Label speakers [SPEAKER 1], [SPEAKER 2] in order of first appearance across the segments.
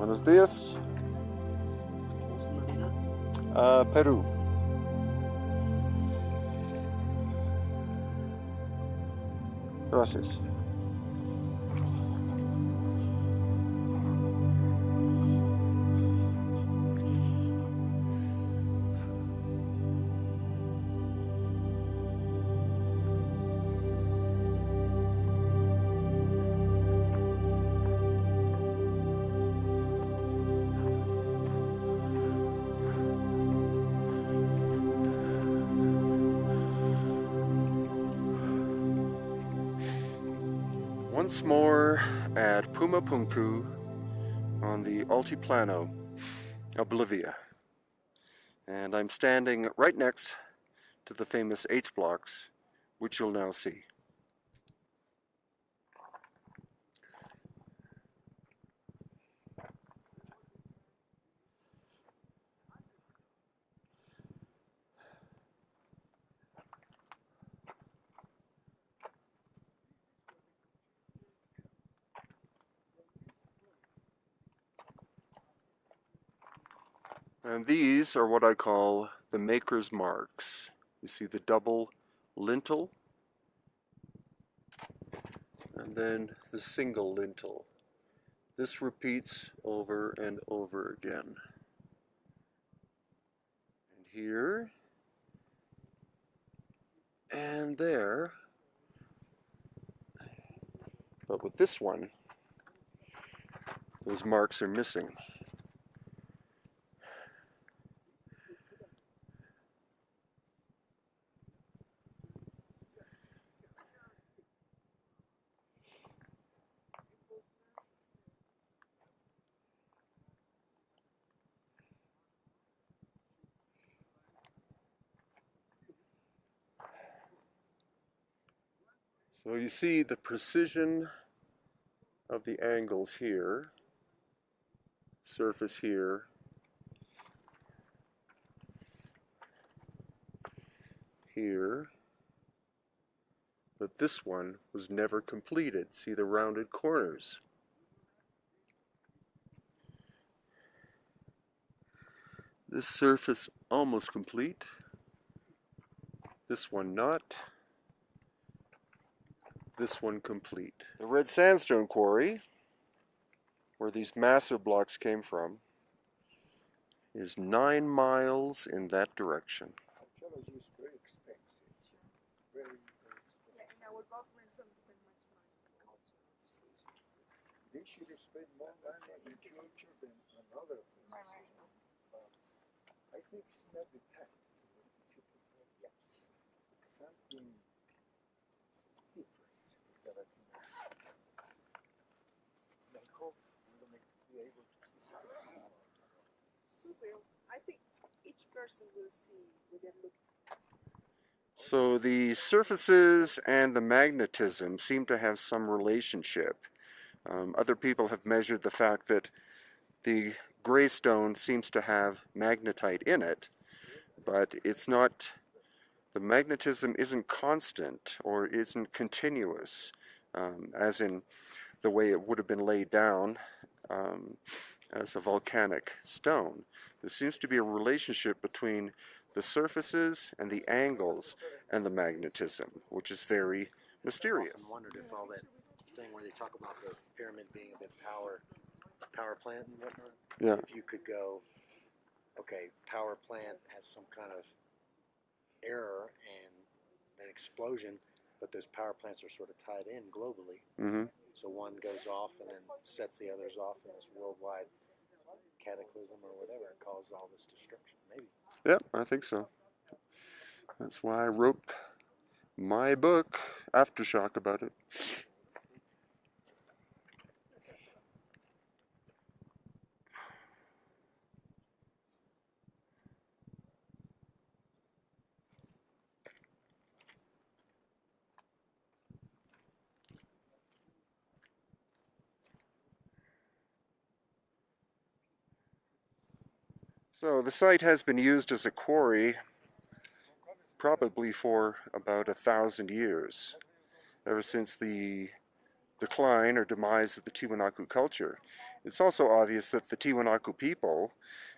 [SPEAKER 1] Buenos días. Peru. Gracias. Once more at Puma Punku on the Altiplano of Bolivia. And I'm standing right next to the famous H blocks, which you'll now see. And these are what I call the maker's marks. You see the double lintel, and then the single lintel. This repeats over and over again. And here, and there. But with this one, those marks are missing. So you see the precision of the angles here, surface here, here, but this one was never completed. See the rounded corners. This surface almost complete, this one not. This one complete. The red sandstone quarry, where these massive blocks came from, is 9 miles in that direction.
[SPEAKER 2] Archaeology is very expensive. Very expensive.
[SPEAKER 3] Yeah, and our governments don't spend much money on culture.
[SPEAKER 2] They should spend more money in culture than on other things.
[SPEAKER 3] Right.
[SPEAKER 2] But I think it's not the time to prepare yet. Something different. I hope we're going to be able to see something more.
[SPEAKER 3] We will. I think each person will see with them look.
[SPEAKER 1] So the surfaces and the magnetism seem to have some relationship. Other people have measured the fact that the gray stone seems to have magnetite in it, but it's not, the magnetism isn't constant or isn't continuous, as in the way it would have been laid down as a volcanic stone. There seems to be a relationship between the surfaces and the angles and the magnetism, which is very mysterious.
[SPEAKER 4] I often wondered if all that thing where they talk about the pyramid being a bit power plant and whatnot,
[SPEAKER 1] Yeah.
[SPEAKER 4] if you could go, okay, power plant has some kind of error and an explosion, but those power plants are sort of tied in globally.
[SPEAKER 1] Mm-hmm.
[SPEAKER 4] So one goes off and then sets the others off in this worldwide cataclysm or whatever and causes all this destruction, maybe.
[SPEAKER 1] Yeah, I think so. That's why I wrote my book, Aftershock, about it. So the site has been used as a quarry probably for about 1,000 years, ever since the decline or demise of the Tiwanaku culture It's also obvious that the Tiwanaku people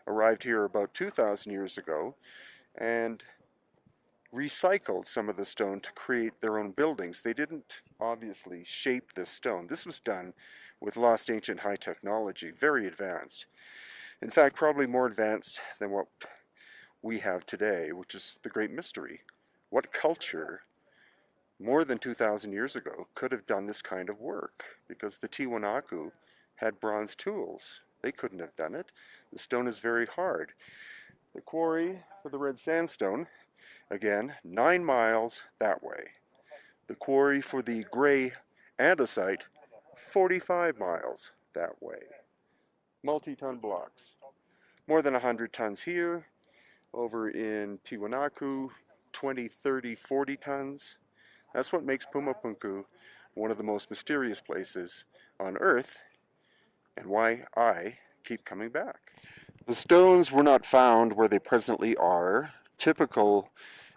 [SPEAKER 1] arrived here about 2,000 years ago and recycled some of the stone to create their own buildings. They didn't obviously shape this stone. This was done with lost ancient high technology, very advanced. In fact, probably more advanced than what we have today, which is the great mystery. What culture more than 2,000 years ago could have done this kind of work? Because the Tiwanaku had bronze tools. They couldn't have done it. The stone is very hard. The quarry for the red sandstone, again, 9 miles that way. The quarry for the gray andesite, 45 miles that way. Multi-ton blocks. More than 100 tons here. Over in Tiwanaku, 20, 30, 40 tons. That's what makes Puma Punku one of the most mysterious places on Earth, and why I keep coming back. The stones were not found where they presently are. Typical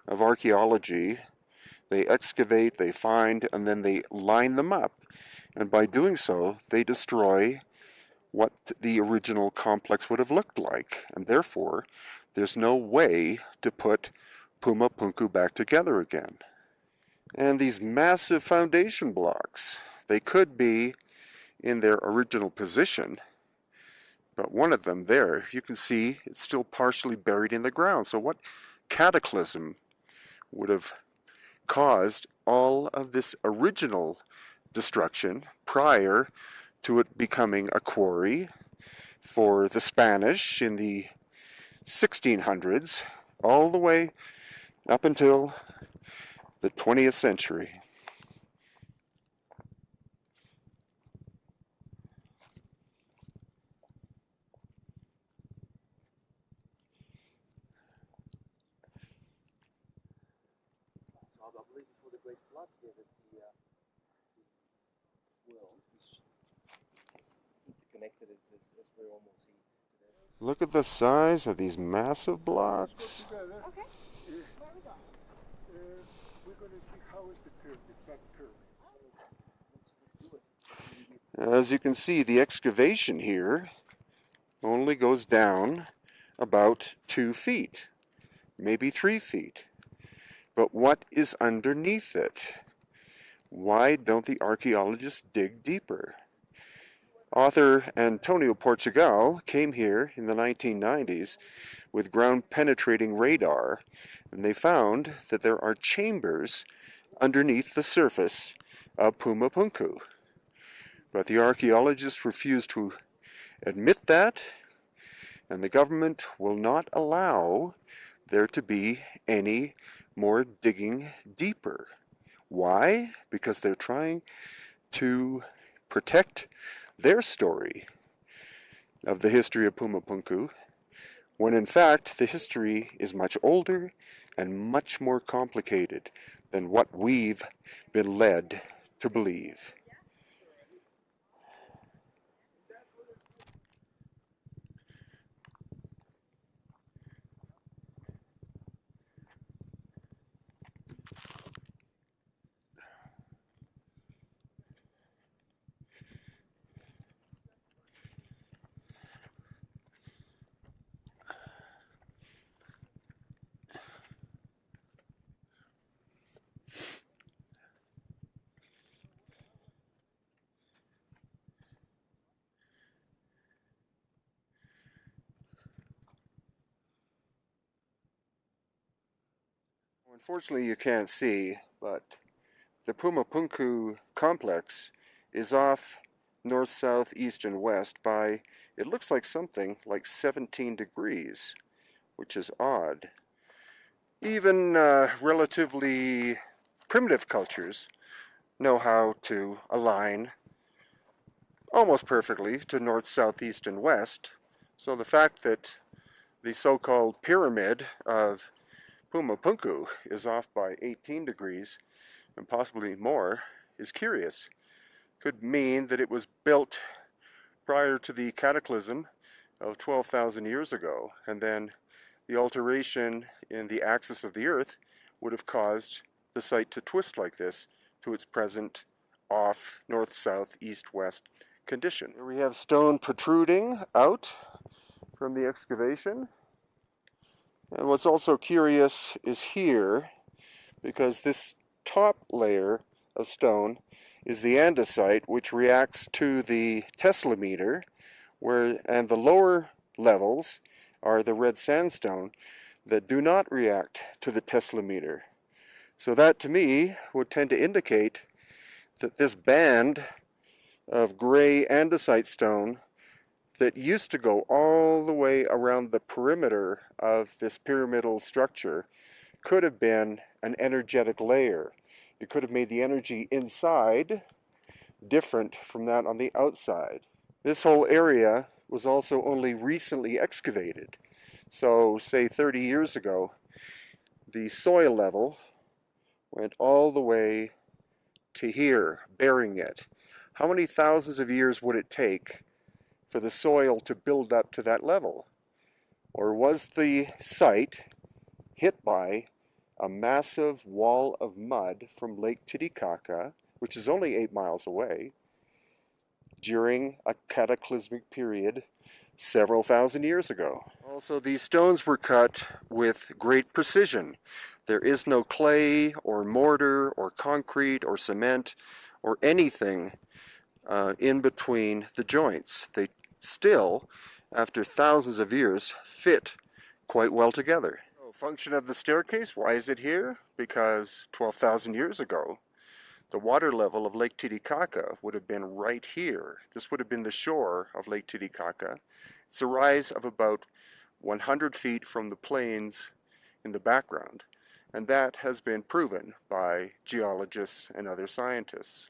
[SPEAKER 1] of archaeology, they excavate, they find, and then they line them up. And by doing so, they destroy what the original complex would have looked like. And therefore, there's no way to put Puma Punku back together again. And these massive foundation blocks, they could be in their original position, but one of them there, you can see it's still partially buried in the ground. So what cataclysm would have caused all of this original destruction prior to it becoming a quarry for the Spanish in the 1600s, all the way up until the 20th century.
[SPEAKER 2] So I believe before the Great Flood here that the world is interconnected as we almost see today.
[SPEAKER 1] Look at the size of these massive blocks.
[SPEAKER 2] Together,
[SPEAKER 3] Okay. Where we go?
[SPEAKER 2] we're going to see how is the pyramid, that pyramid. Let's do it.
[SPEAKER 1] As you can see, the excavation here only goes down about 2 feet, maybe 3 feet. But what is underneath it? Why don't the archaeologists dig deeper? Author Antonio Portugal came here in the 1990s with ground-penetrating radar, and they found that there are chambers underneath the surface of Puma Punku. But the archaeologists refuse to admit that, and the government will not allow there to be any more digging deeper. Why? Because they're trying to protect their story of the history of Puma Punku, when in fact the history is much older and much more complicated than what we've been led to believe. Unfortunately, you can't see, but the Puma Punku complex is off north, south, east, and west by, it looks like something like 17 degrees, which is odd. Even relatively primitive cultures know how to align almost perfectly to north, south, east, and west. So the fact that the so-called pyramid of Puma Punku is off by 18 degrees and possibly more is curious. Could mean that it was built prior to the cataclysm of 12,000 years ago, and then the alteration in the axis of the Earth would have caused the site to twist like this to its present off north, south, east, west condition. Here we have stone protruding out from the excavation. And what's also curious is here, because this top layer of stone is the andesite, which reacts to the Teslameter, and the lower levels are the red sandstone that do not react to the Teslameter. So that to me would tend to indicate that this band of gray andesite stone that used to go all the way around the perimeter of this pyramidal structure could have been an energetic layer. It could have made the energy inside different from that on the outside. This whole area was also only recently excavated. So, say 30 years ago, the soil level went all the way to here, bearing it. How many thousands of years would it take for the soil to build up to that level? Or was the site hit by a massive wall of mud from Lake Titicaca, which is only 8 miles away, during a cataclysmic period several thousand years ago? Also, these stones were cut with great precision. There is no clay or mortar or concrete or cement or anything in between the joints. They still, after thousands of years, fit quite well together. Function of the staircase, why is it here? Because 12,000 years ago, the water level of Lake Titicaca would have been right here. This would have been the shore of Lake Titicaca. It's a rise of about 100 feet from the plains in the background, and that has been proven by geologists and other scientists.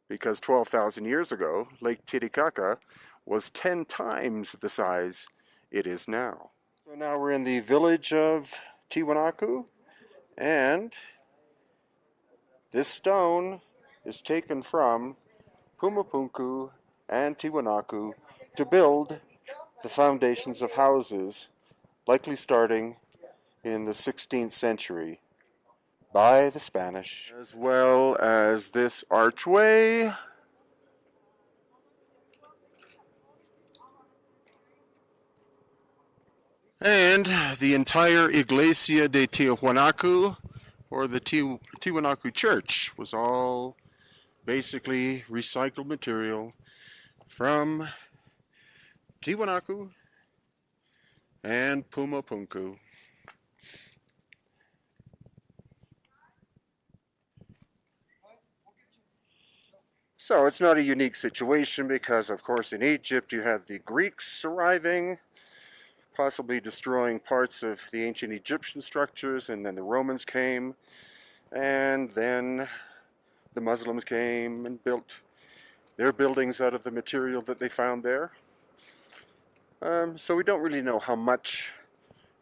[SPEAKER 1] Because 12,000 years ago, Lake Titicaca was 10 times the size it is now. So now we're in the village of Tiwanaku, and this stone is taken from Puma Punku and Tiwanaku to build the foundations of houses, likely starting in the 16th century by the Spanish, as well as this archway. And the entire Iglesia de Tiwanaku, or the Tiwanaku Church, was all basically recycled material from Tiwanaku and Puma Punku. So it's not a unique situation because, of course, in Egypt you had the Greeks arriving, possibly destroying parts of the ancient Egyptian structures, and then the Romans came, and then the Muslims came and built their buildings out of the material that they found there. So we don't really know how much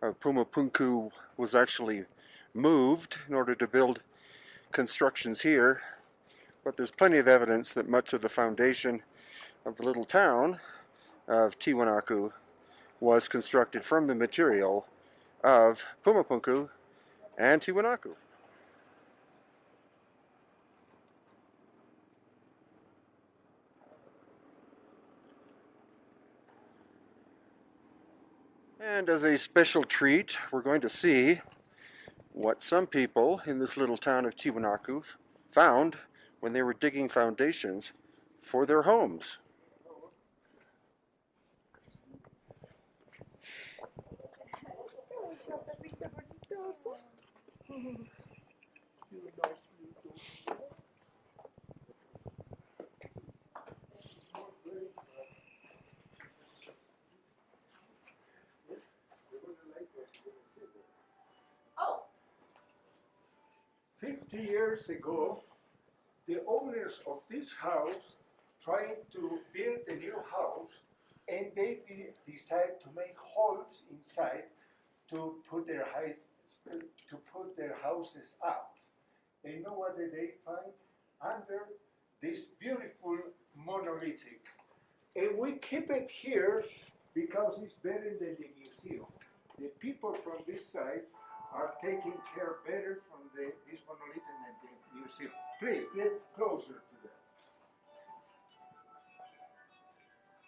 [SPEAKER 1] of Puma Punku was actually moved in order to build constructions here, but there's plenty of evidence that much of the foundation of the little town of Tiwanaku was constructed from the material of Puma Punku and Tiwanaku. And as a special treat, we're going to see what some people in this little town of Tiwanaku found when they were digging foundations for their homes.
[SPEAKER 2] Oh. 50 years ago, the owners of this house tried to build a new house, and they decided to make holes inside to put their houses up. And you know what did they find under this beautiful monolithic? And we keep it here because it's better than the museum. The people from this side are taking care better from this monolith than the museum. Please get closer to them.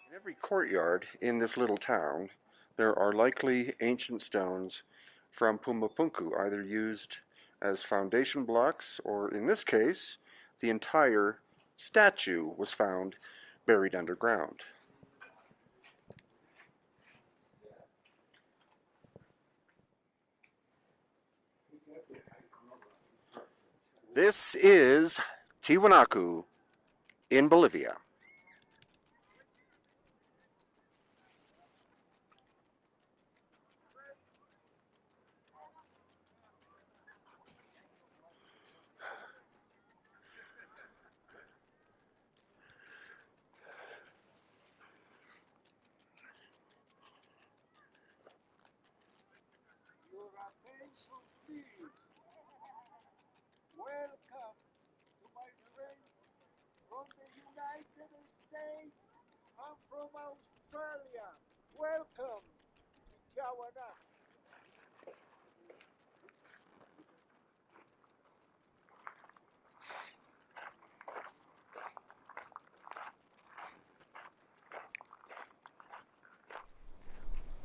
[SPEAKER 1] In every courtyard in this little town, there are likely ancient stones from Puma Punku, either used as foundation blocks, or in this case, the entire statue was found buried underground. This is Tiwanaku in Bolivia.
[SPEAKER 2] Attention, please. Welcome to my friends from the United States and from Australia. Welcome to Tiwanaku.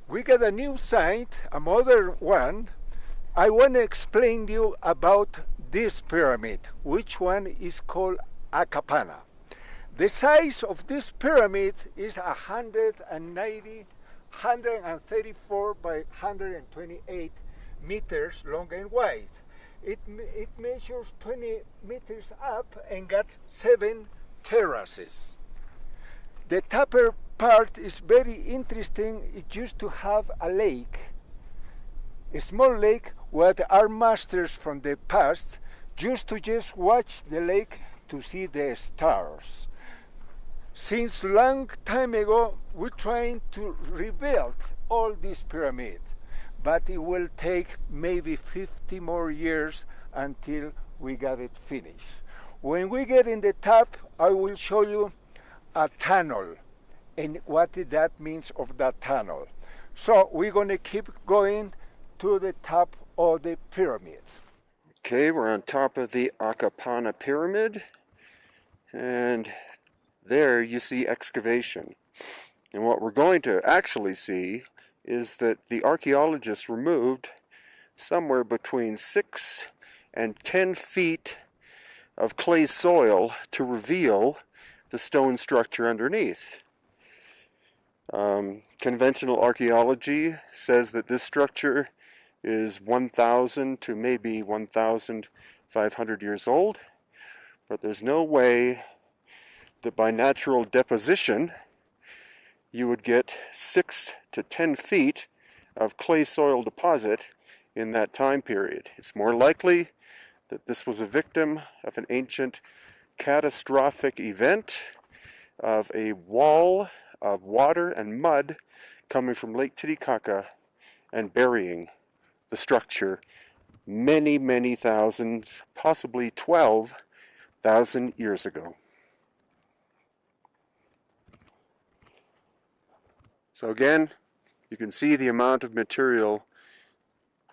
[SPEAKER 2] We got a new site, a modern one. I want to explain to you about this pyramid, which one is called Acapana. The size of this pyramid is 134 by 128 meters long and wide. It measures 20 meters up and got 7 terraces. The upper part is very interesting. It used to have a lake, a small lake where our masters from the past used to just watch the lake to see the stars. Since long time ago, we're trying to rebuild all this pyramid, but it will take maybe 50 more years until we got it finished. When we get in the top, I will show you a tunnel and what that means of that tunnel. So we're going to keep going to the top of the pyramid.
[SPEAKER 1] Okay, we're on top of the Acapana pyramid, and there you see excavation. And what we're going to actually see is that the archaeologists removed somewhere between 6 and 10 feet of clay soil to reveal the stone structure underneath. Conventional archaeology says that this structure is 1,000 to maybe 1,500 years old, but there's no way that by natural deposition you would get 6 to 10 feet of clay soil deposit in that time period. It's more likely that this was a victim of an ancient catastrophic event of a wall of water and mud coming from Lake Titicaca and burying the structure many, many thousands, possibly 12,000 years ago. So again, you can see the amount of material,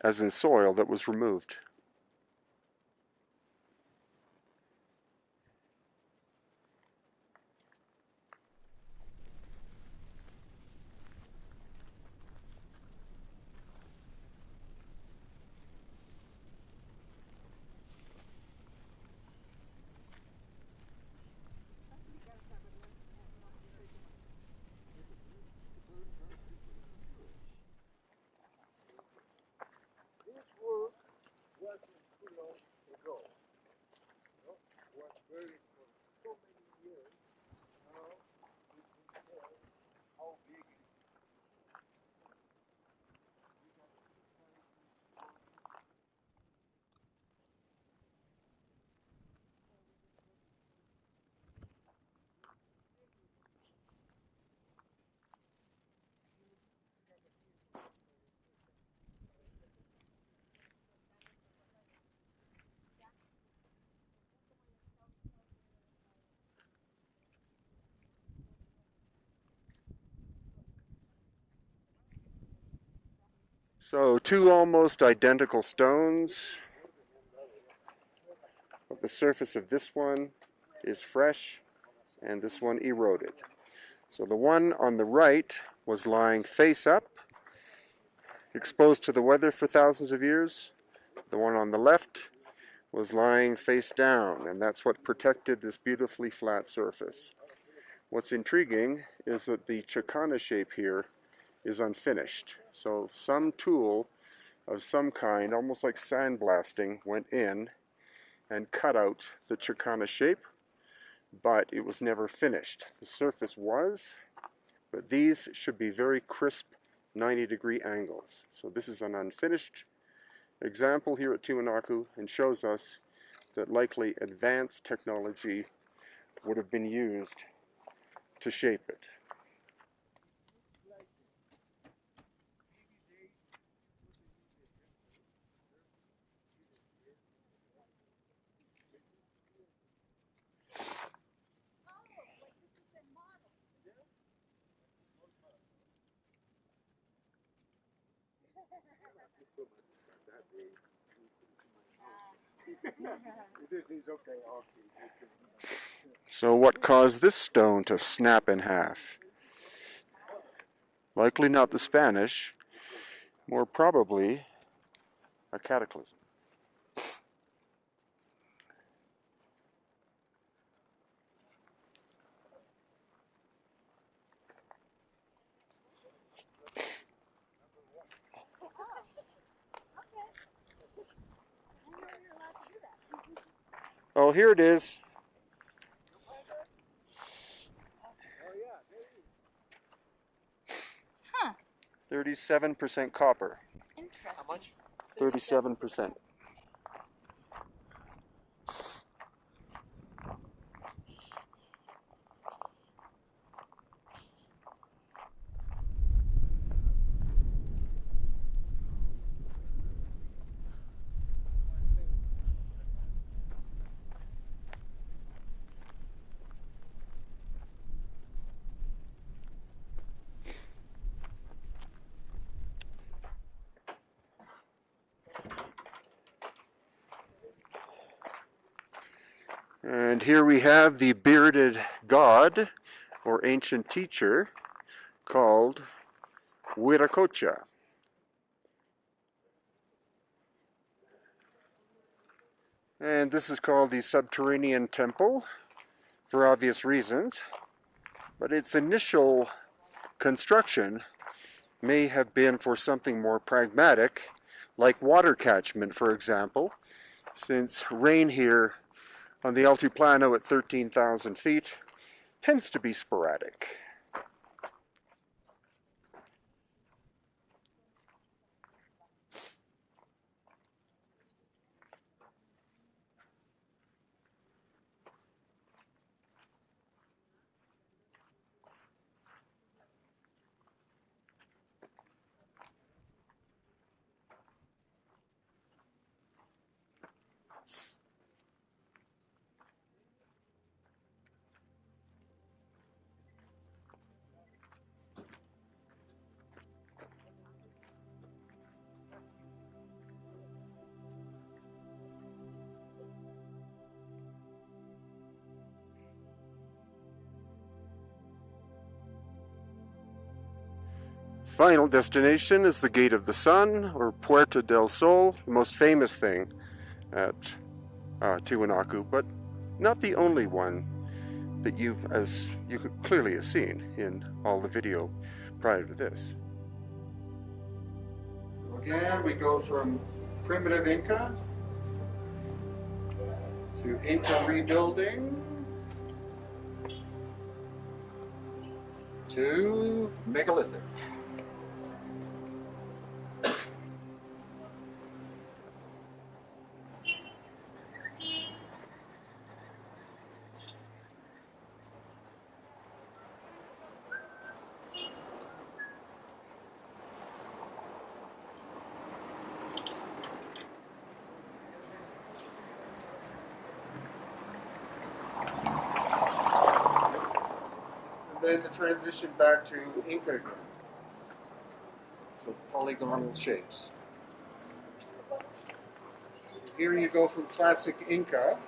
[SPEAKER 1] as in soil, that was removed.
[SPEAKER 2] This work wasn't too long ago. No? Was buried for so many years. Now we can tell how big it is.
[SPEAKER 1] So two almost identical stones The surface of this one is fresh and this one eroded. So the one on the right was lying face up, exposed to the weather for thousands of years. The one on the left was lying face down, and that's what protected this beautifully flat surface. What's intriguing is that the Chicana shape here is unfinished. So some tool of some kind, almost like sandblasting, went in and cut out the Chicana shape, but it was never finished. The surface was, but these should be very crisp 90-degree angles. So this is an unfinished example here at Tiwanaku and shows us that likely advanced technology would have been used to shape it. So what caused this stone to snap in half? Likely not the Spanish, more probably a cataclysm. Oh, here it is. 37% copper.
[SPEAKER 5] Interesting.
[SPEAKER 4] How much?
[SPEAKER 1] 37%. And here we have the bearded god, or ancient teacher, called Wiracocha. And this is called the subterranean temple, for obvious reasons. But its initial construction may have been for something more pragmatic, like water catchment, for example, since rain here on the Altiplano at 13,000 feet tends to be sporadic. Final destination is the Gate of the Sun, or Puerta del Sol, the most famous thing at Tiwanaku, but not the only one that as you could clearly have seen in all the video prior to this. So again, we go from primitive Inca to Inca rebuilding to megalithic. Then the transition back to Inca again. So polygonal shapes. Here you go from classic Inca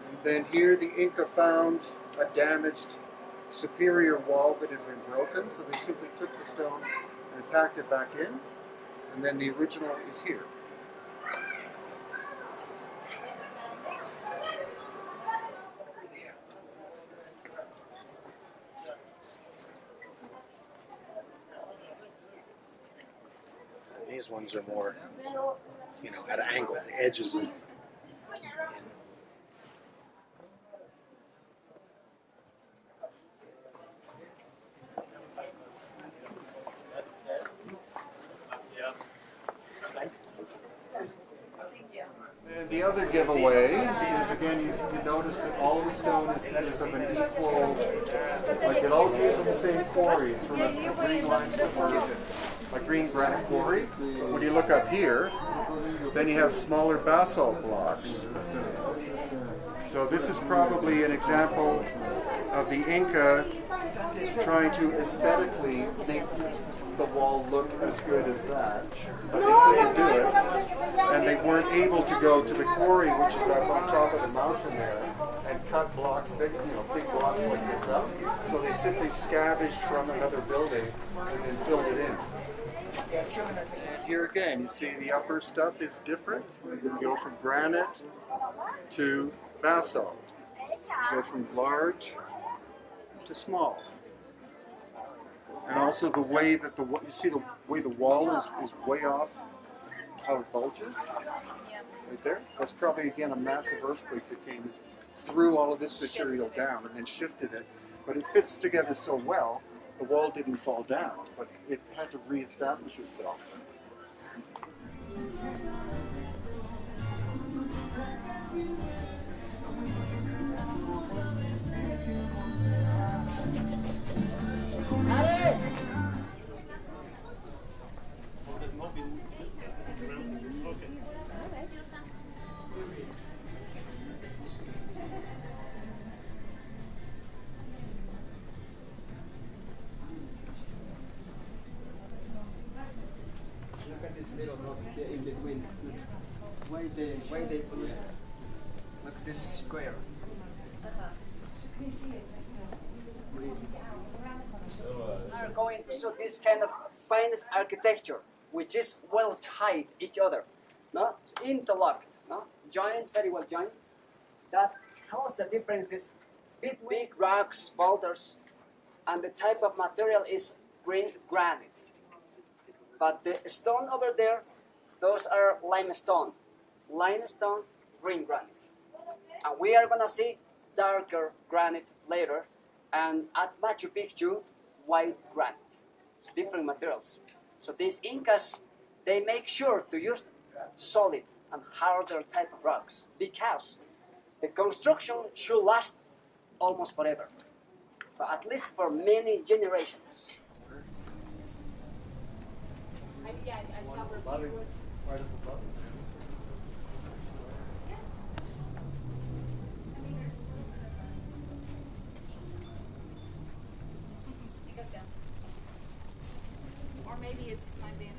[SPEAKER 1] And then here the Inca found a damaged superior wall that had been broken, so they simply took the stone and packed it back in, and then the original is here.
[SPEAKER 4] These ones are more, at an angle. The edges are in.
[SPEAKER 1] And the other giveaway is, again, you notice that all the stone is of an equal, like it all came from the same quarry. It's from a green limestone or a green granite quarry. When you look up here, then you have smaller basalt blocks. So this is probably an example of the Inca trying to aesthetically make the wall look as good as that, but they couldn't do it, and they weren't able to go to the quarry, which is up on top of the mountain there, and cut blocks, big blocks like this up. So they simply scavenged from another building and then filled it in. And here again, you see the upper stuff is different. You go from granite to basalt. You go from large to small. And also the way that you see the way the wall is way off how it bulges right there. That's probably again a massive earthquake that came threw all of this material down and then shifted it. But it fits together so well, the wall didn't fall down, but it had to reestablish itself.
[SPEAKER 5] Look at this little rock here in between. Why they put it? Look at this square.
[SPEAKER 6] Are going to show this kind of finest architecture, which is well tied each other, no? It's interlocked, no? Joined, very well joined. That tells the differences between rocks, boulders, and the type of material is green granite. But the stone over there, those are limestone, green granite. And we are gonna see darker granite later, and at Machu Picchu, white granite, different materials. So these Incas, they make sure to use solid and harder type of rocks because the construction should last almost forever, but at least for many generations.
[SPEAKER 7] I saw where he was.
[SPEAKER 4] Right up above.
[SPEAKER 7] He goes down. Or maybe it's my vantage.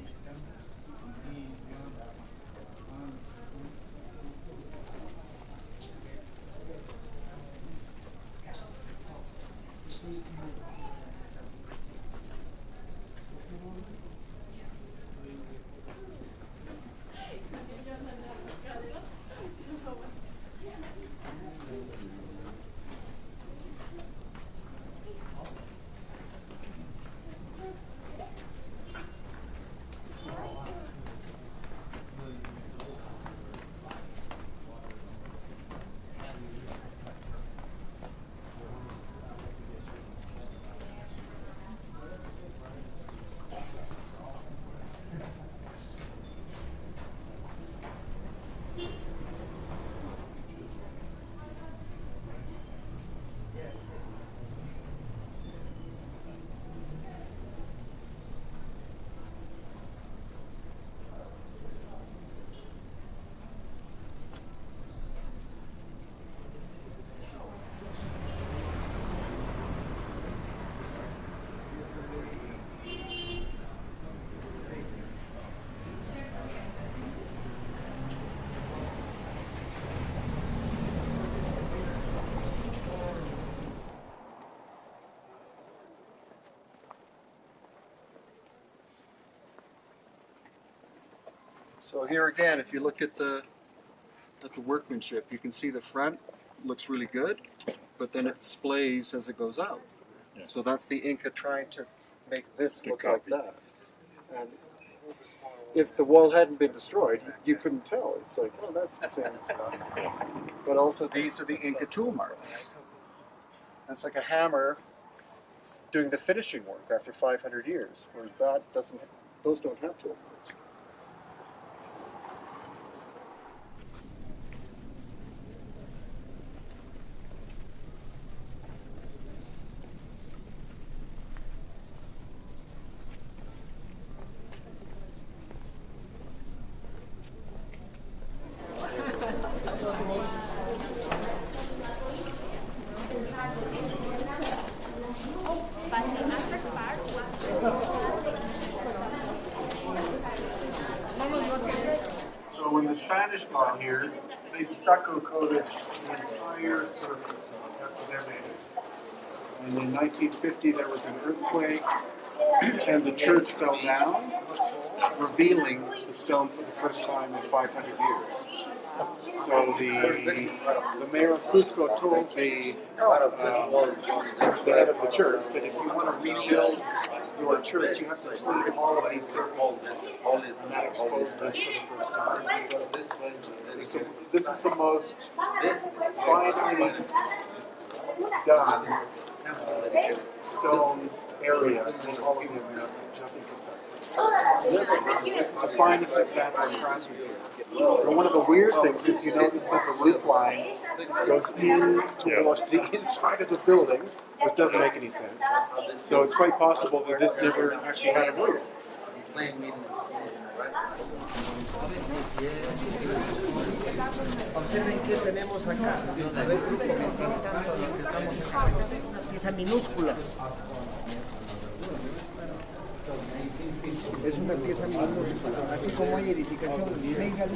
[SPEAKER 1] So here again, if you look at the workmanship, you can see the front looks really good, but then it splays as it goes out.
[SPEAKER 8] Yeah.
[SPEAKER 1] So that's the Inca trying to make this look like that. And if the wall hadn't been destroyed, you couldn't tell. It's like, oh, that's the same as us. But also, these are the Inca tool marks. That's like a hammer doing the finishing work after 500 years, whereas that doesn't. Those don't have tool marks.
[SPEAKER 7] But the upper part
[SPEAKER 2] So when the Spanish got here, they stucco coated the entire surface after their name. And in 1950 there was an earthquake and the church fell down, revealing the stone for the first time in 500 years. So the mayor of Cusco told the head of the church that if you want to rebuild your church, you have to clean all of these circles, and that exposed this for the first time. So this is the most finely done stone area in all of America. Nothing compares. This is the finest example of craftsmanship. And one of the weird things is you notice that the roof line goes in towards the inside of the building, which doesn't make any sense. So it's quite possible that this never actually had a roof.
[SPEAKER 9] Observen qué tenemos acá. A ver, grupo, mientras tanto, lo que estamos acá. Una pieza minúscula. Es una pieza minúscula. Así como hay edificación mega.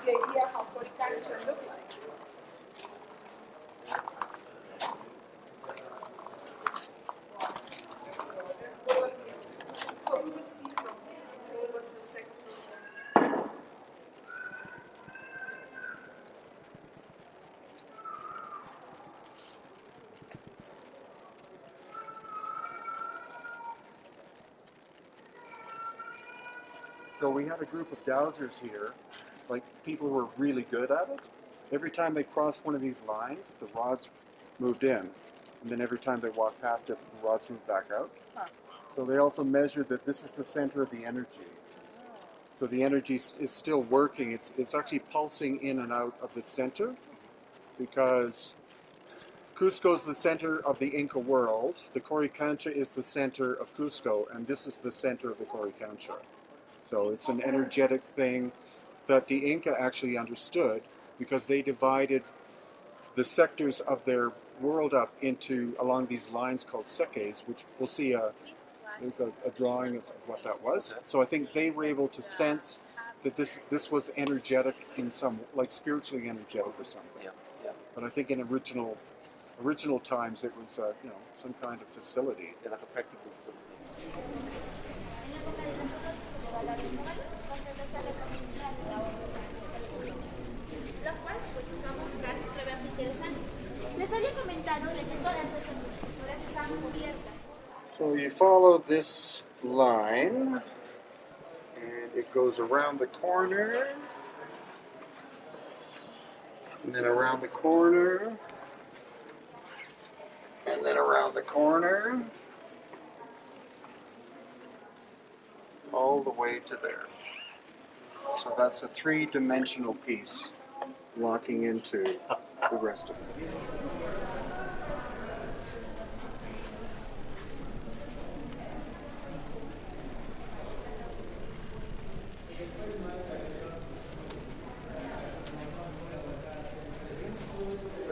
[SPEAKER 3] The idea how horticulture look like. What we will see from here was the second program.
[SPEAKER 1] So we had a group of dowsers here, like people who were really good at it. Every time they crossed one of these lines, the rods moved in. And then every time they walked past it, the rods moved back out.
[SPEAKER 3] Huh.
[SPEAKER 1] So they also measured that this is the center of the energy. So the energy is still working. It's actually pulsing in and out of the center because Cusco is the center of the Inca world. The Coricancha is the center of Cusco, and this is the center of the Coricancha. So it's an energetic thing that the Inca actually understood because they divided the sectors of their world up into along these lines called seques, which we'll see there's a drawing of what that was. So I think they were able to sense that this was energetic in some, like spiritually energetic or something.
[SPEAKER 6] Yeah, yeah.
[SPEAKER 1] But I think in original times it was some kind of facility.
[SPEAKER 6] Yeah, like a practical facility.
[SPEAKER 1] So you follow this line, and it goes around the corner, and then around the corner, and then around the corner, all the way to there. So that's a three-dimensional piece. locking into the rest of it.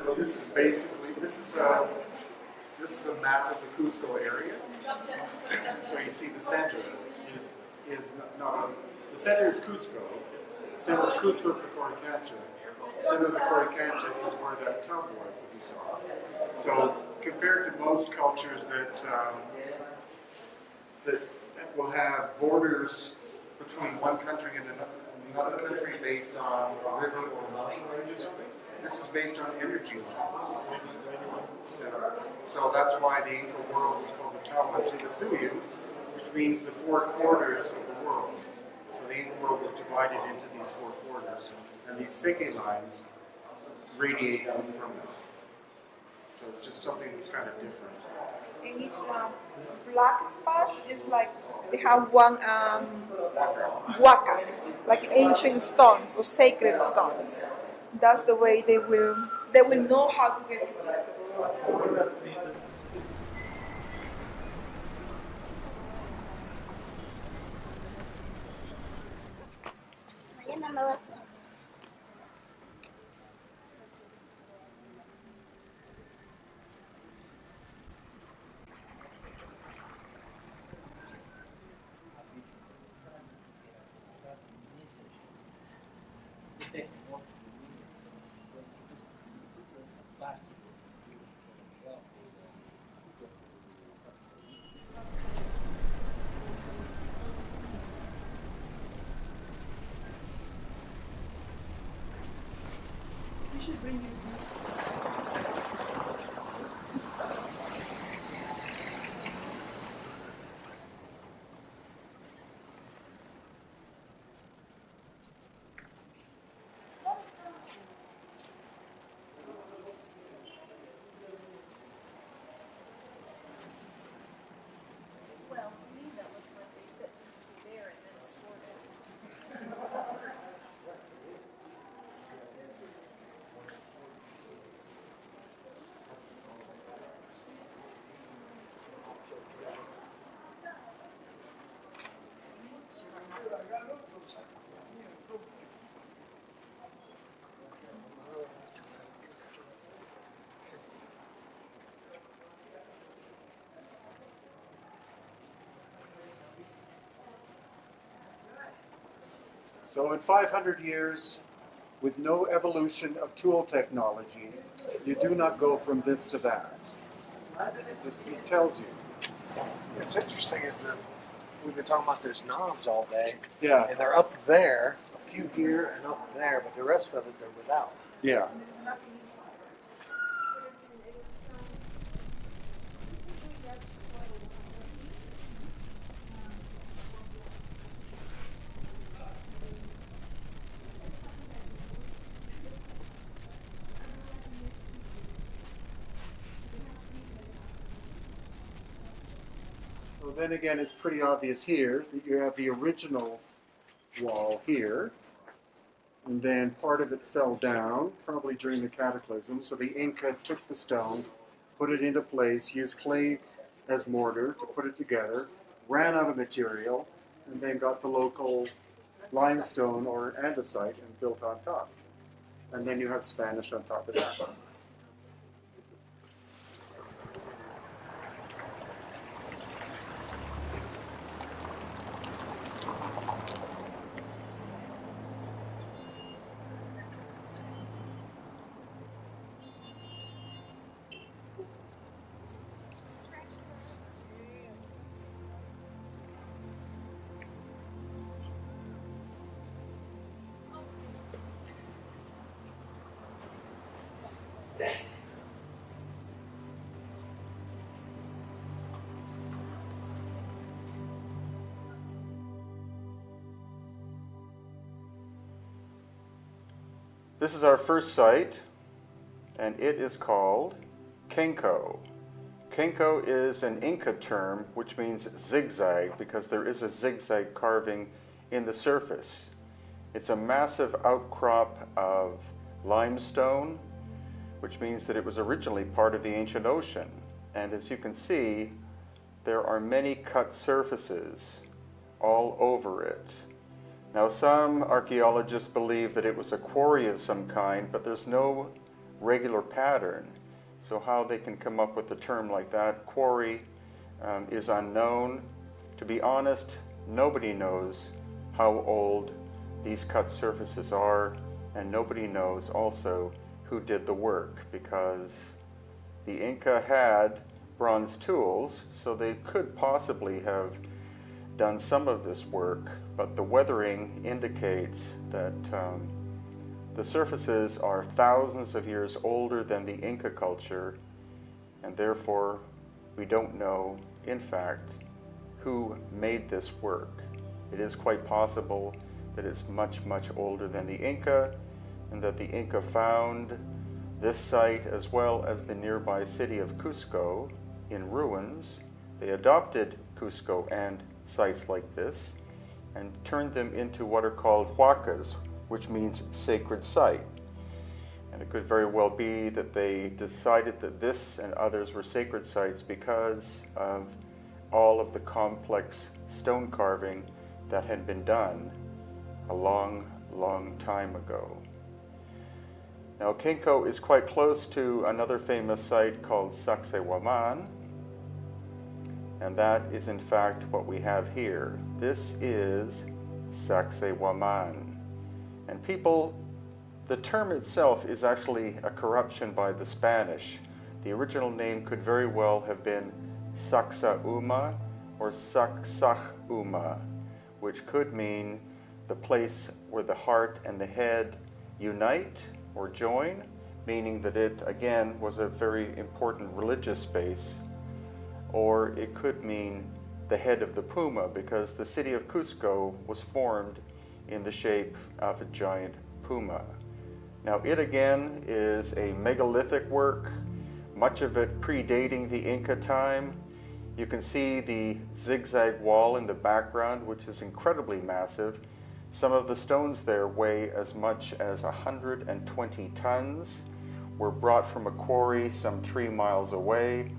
[SPEAKER 1] So this is basically this is a map of the Cusco area. So you see the center is not the center is Cusco. The center of Cusco is the Coricancha. The center of the Coricancha is where that tub was that we saw. So compared to most cultures that will have borders between one country and another country based on a river or mountain ranges, this is based on energy lines. So that's why the Inca world is called the Tiwanaku, which means the four quarters of the world. So the Inca world was divided into these four quarters, and these Seke lines radiate out from them. So it's just something that's kind of different.
[SPEAKER 3] And each black spot is like they have one waka, like ancient stones or sacred stones. That's the way they will know how to get to this. We should bring you.
[SPEAKER 7] Well, to me that looks like they set this to there and then stored it.
[SPEAKER 1] So in 500 years, with no evolution of tool technology, you do not go from this to that. It tells you.
[SPEAKER 4] What's interesting is that we've been talking about those knobs all day,
[SPEAKER 1] Yeah,
[SPEAKER 4] and they're up there, a few here and up there, but the rest of it they're without.
[SPEAKER 1] yeah. So then again, it's pretty obvious here that you have the original wall here, and then part of it fell down, probably during the cataclysm. So the Inca took the stone, put it into place, used clay as mortar to put it together, ran out of material, and then got the local limestone or andesite and built on top. And then you have Spanish on top of that. This is our first site, and it is called Kenko. Kenko is an Inca term which means zigzag because there is a zigzag carving in the surface. It's a massive outcrop of limestone, which means that it was originally part of the ancient ocean. And as you can see, there are many cut surfaces all over it. Now, some archaeologists believe that it was a quarry of some kind, but there's no regular pattern. So how they can come up with a term like that, quarry, is unknown. To be honest, nobody knows how old these cut surfaces are, and nobody knows also who did the work, because the Inca had bronze tools, so they could possibly have done some of this work, but the weathering indicates that the surfaces are thousands of years older than the Inca culture, and therefore we don't know, in fact, who made this work. It is quite possible that it's much, much older than the Inca, and that the Inca found this site as well as the nearby city of Cusco in ruins. They adopted Cusco and sites like this and turned them into what are called huacas, which means sacred site. And it could very well be that they decided that this and others were sacred sites because of all of the complex stone carving that had been done a long, long time ago. Now, Kenko is quite close to another famous site called Sacsayhuaman, and that is in fact what we have here. This is Sacsayhuaman. And people, the term itself is actually a corruption by the Spanish. The original name could very well have been Sacsayhuma or Sacsayhuma, which could mean the place where the heart and the head unite or join, meaning that it, again, was a very important religious space. Or it could mean the head of the puma, because the city of Cusco was formed in the shape of a giant puma. Now, it again is a megalithic work, much of it predating the Inca time. You can see the zigzag wall in the background, which is incredibly massive. Some of the stones there weigh as much as 120 tons, were brought from a quarry some 3 miles away,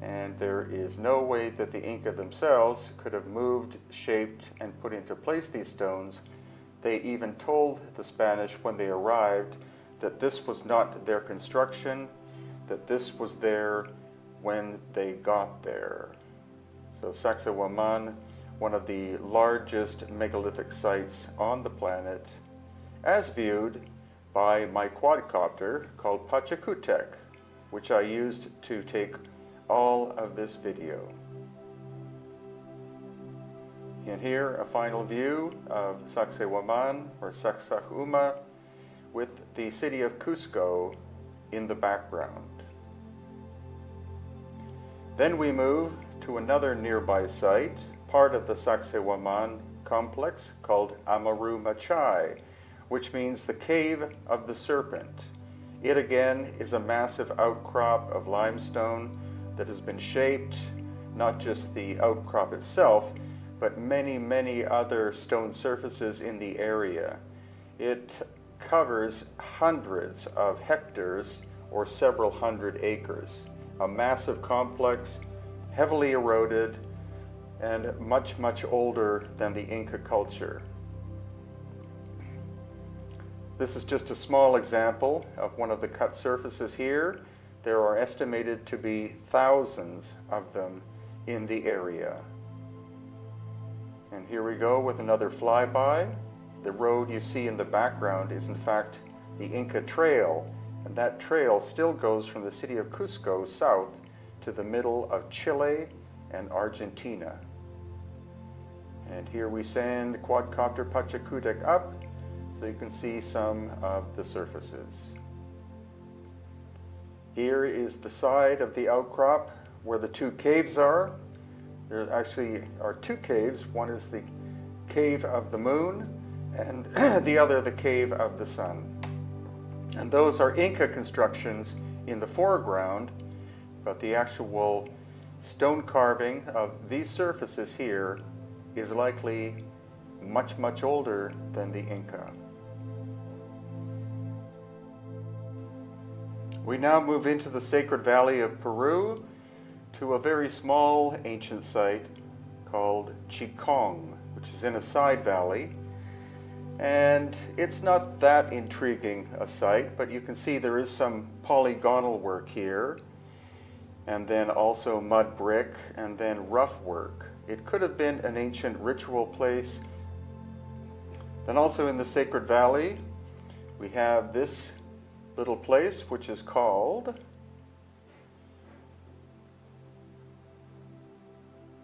[SPEAKER 1] and there is no way that the Inca themselves could have moved, shaped, and put into place these stones. They even told the Spanish when they arrived that this was not their construction, that this was there when they got there. So Sacsayhuaman, one of the largest megalithic sites on the planet, as viewed by my quadcopter called Pachacutec, which I used to take all of this video. And here, a final view of Sacsayhuaman, or Sacsayhuma, with the city of Cusco in the background. Then we move to another nearby site, part of the Sacsayhuaman complex, called Amaru Machai, which means the cave of the serpent. It again is a massive outcrop of limestone that has been shaped, not just the outcrop itself, but many, many other stone surfaces in the area. It covers hundreds of hectares or several hundred acres. A massive complex, heavily eroded, and much, much older than the Inca culture. This is just a small example of one of the cut surfaces here. There are estimated to be thousands of them in the area. And here we go with another flyby. The road you see in the background is in fact the Inca Trail, and that trail still goes from the city of Cusco south to the middle of Chile and Argentina. And here we send quadcopter Pachacutec up so you can see some of the surfaces. Here is the side of the outcrop where the two caves are. There actually are two caves. One is the cave of the moon, and the other the cave of the sun. And those are Inca constructions in the foreground, but the actual stone carving of these surfaces here is likely much, much older than the Inca. We now move into the Sacred Valley of Peru to a very small ancient site called Chikong, which is in a side valley. And it's not that intriguing a site, but you can see there is some polygonal work here, and then also mud brick, and then rough work. It could have been an ancient ritual place. Then also in the Sacred Valley, we have this little place which is called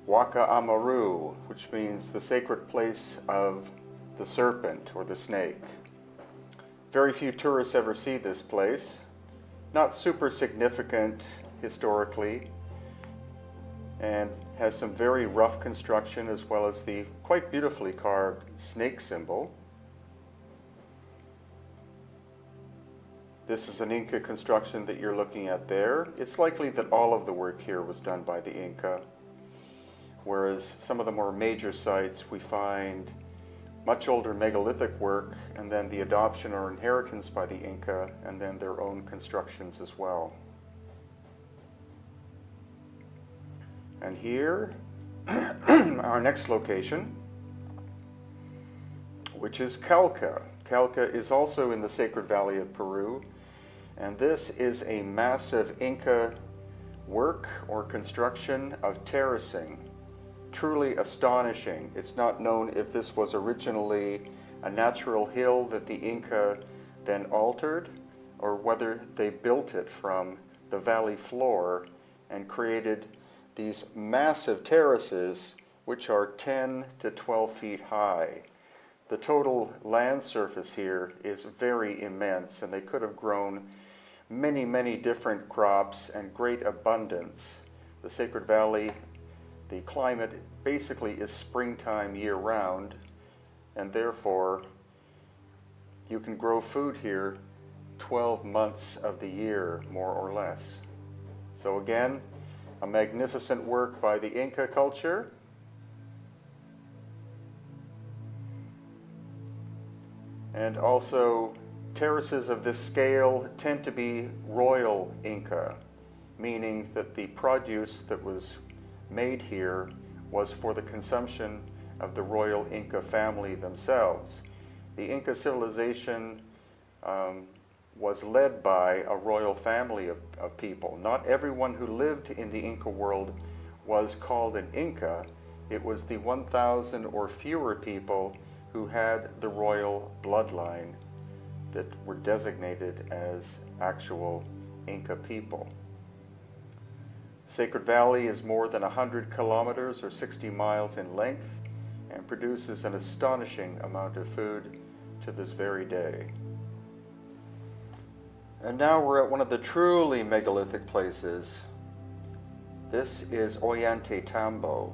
[SPEAKER 1] Waka Amaru, which means the sacred place of the serpent or the snake. Very few tourists ever see this place. Not super significant historically, and has some very rough construction as well as the quite beautifully carved snake symbol. This is an Inca construction that you're looking at there. It's likely that all of the work here was done by the Inca, whereas some of the more major sites we find much older megalithic work, and then the adoption or inheritance by the Inca, and then their own constructions as well. And here, our next location, which is Calca. Calca is also in the Sacred Valley of Peru, and this is a massive Inca work or construction of terracing. Truly astonishing. It's not known if this was originally a natural hill that the Inca then altered, or whether they built it from the valley floor and created these massive terraces which are 10 to 12 feet high. The total land surface here is very immense, and they could have grown many different crops and great abundance. The Sacred Valley, the climate basically is springtime year-round, and therefore you can grow food here 12 months of the year, more or less. So again, a magnificent work by the Inca culture. And also, terraces of this scale tend to be royal Inca, meaning that the produce that was made here was for the consumption of the royal Inca family themselves. The Inca civilization was led by a royal family of people. Not everyone who lived in the Inca world was called an Inca. It was the 1,000 or fewer people who had the royal bloodline that were designated as actual Inca people. Sacred Valley is more than 100 kilometers or 60 miles in length and produces an astonishing amount of food to this very day. And now we're at one of the truly megalithic places. This is Ollantaytambo.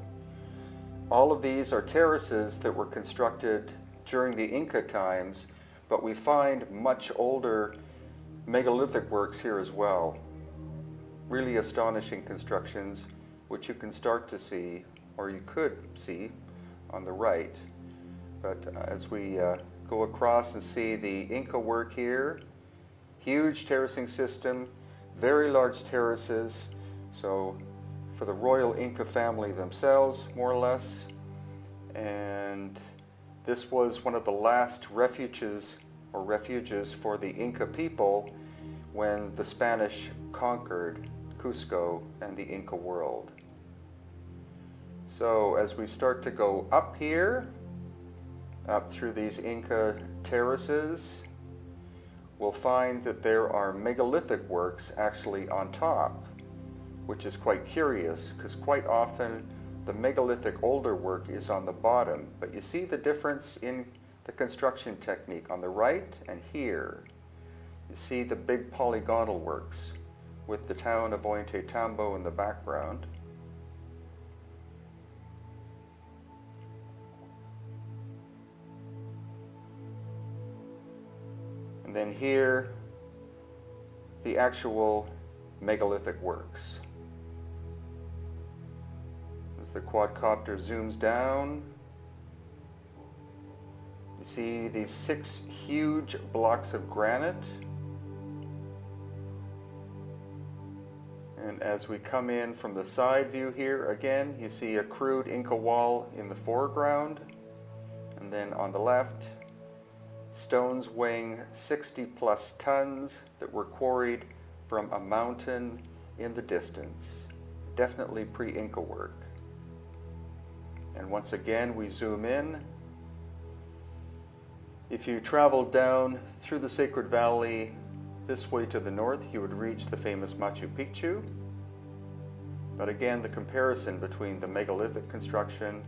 [SPEAKER 1] All of these are terraces that were constructed during the Inca times, but we find much older megalithic works here as well. Really astonishing constructions, which you can start to see, or you could see on the right. But as we go across and see the Inca work here, huge terracing system, very large terraces, so for the royal Inca family themselves, more or less. And this was one of the last refuges for the Inca people when the Spanish conquered Cusco and the Inca world. So as we start to go up here, up through these Inca terraces, we'll find that there are megalithic works actually on top, which is quite curious because quite often the megalithic older work is on the bottom. But you see the difference in the construction technique on the right and here. You see the big polygonal works with the town of Ollantaytambo in the background. And then here, the actual megalithic works. As the quadcopter zooms down, you see these 6 huge blocks of granite. And as we come in from the side view here, again, you see a crude Inca wall in the foreground. And then on the left, stones weighing 60 plus tons that were quarried from a mountain in the distance. Definitely pre-Inca work. And once again, we zoom in. If you traveled down through the Sacred Valley this way to the north, you would reach the famous Machu Picchu. But again, the comparison between the megalithic construction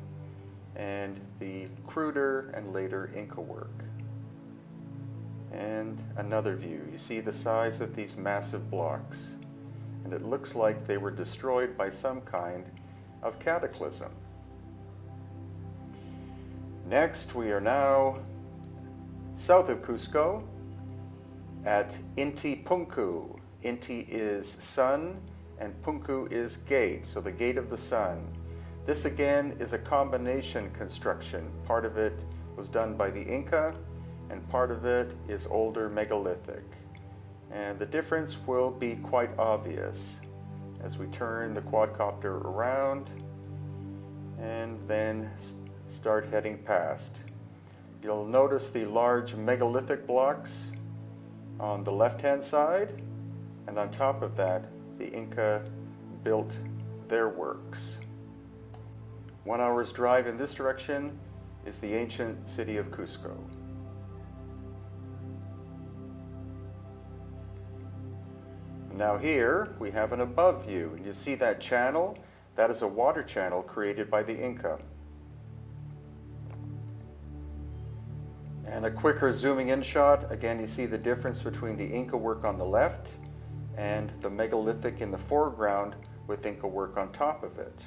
[SPEAKER 1] and the cruder and later Inca work. And another view. You see the size of these massive blocks. And it looks like they were destroyed by some kind of cataclysm. Next, we are now south of Cusco at Inti Punku. Inti is sun and Punku is gate, so the gate of the sun. This again is a combination construction. Part of it was done by the Inca and part of it is older megalithic. And the difference will be quite obvious as we turn the quadcopter around and then start heading past. You'll notice the large megalithic blocks on the left-hand side, and on top of that, the Inca built their works. 1 hour's drive in this direction is the ancient city of Cusco. Now here we have an above view, and you see that channel? That is a water channel created by the Inca. And a quicker zooming in shot, again you see the difference between the Inca work on the left and the megalithic in the foreground with Inca work on top of it.